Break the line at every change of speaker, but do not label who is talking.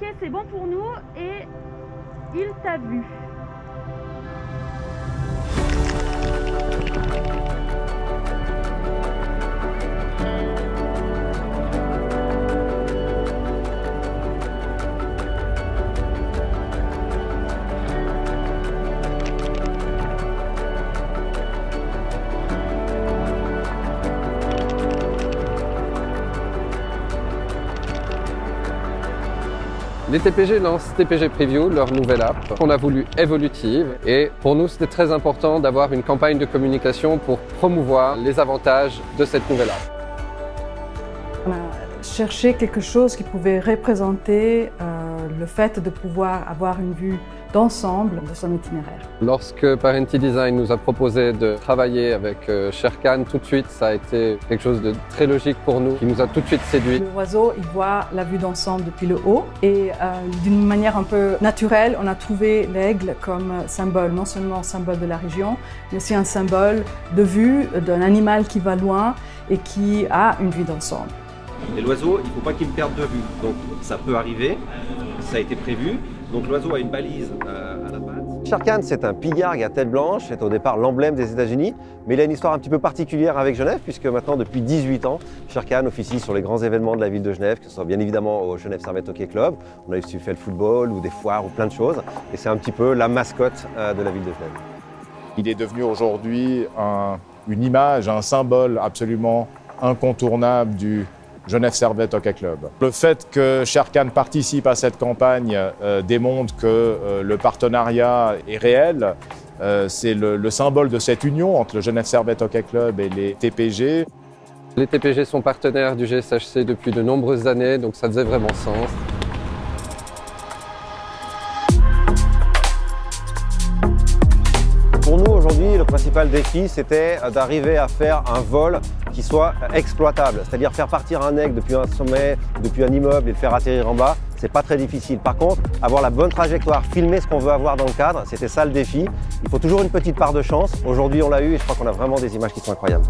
Ok, c'est bon pour nous et il t'a vu.
Les TPG lancent TPG Preview, leur nouvelle app, qu'on a voulu évolutive. Et pour nous, c'était très important d'avoir une campagne de communication pour promouvoir les avantages de cette nouvelle app.
On a cherché quelque chose qui pouvait représenter le fait de pouvoir avoir une vue d'ensemble de son itinéraire.
Lorsque Parenti Design nous a proposé de travailler avec Sherkan, tout de suite, ça a été quelque chose de très logique pour nous, qui nous a tout de suite séduit.
L'oiseau, il voit la vue d'ensemble depuis le haut et d'une manière un peu naturelle, on a trouvé l'aigle comme symbole, non seulement symbole de la région, mais aussi un symbole de vue d'un animal qui va loin et qui a une vue d'ensemble.
Et l'oiseau, il ne faut pas qu'il me perde de vue. Donc ça peut arriver, ça a été prévu. Donc l'oiseau a une balise à la patte.
Sherkan, c'est un pigargue à tête blanche, c'est au départ l'emblème des États-Unis, mais il a une histoire un petit peu particulière avec Genève, puisque maintenant, depuis 18 ans, Sherkan officie sur les grands événements de la ville de Genève, que ce soit bien évidemment au Genève Servette Hockey Club, on a aussi fait le football ou des foires ou plein de choses, et c'est un petit peu la mascotte de la ville de Genève.
Il est devenu aujourd'hui une image, un symbole absolument incontournable du Genève Servette Hockey Club. Le fait que Sherkan participe à cette campagne démontre que le partenariat est réel. C'est le symbole de cette union entre le Genève Servette Hockey Club et les TPG.
Les TPG sont partenaires du GSHC depuis de nombreuses années, donc ça faisait vraiment sens.
Pour nous, aujourd'hui, le principal défi, c'était d'arriver à faire un vol qui soit exploitable, c'est-à-dire faire partir un aigle depuis un sommet, depuis un immeuble et le faire atterrir en bas, c'est pas très difficile. Par contre, avoir la bonne trajectoire, filmer ce qu'on veut avoir dans le cadre, c'était ça le défi. Il faut toujours une petite part de chance. Aujourd'hui, on l'a eu et je crois qu'on a vraiment des images qui sont incroyables.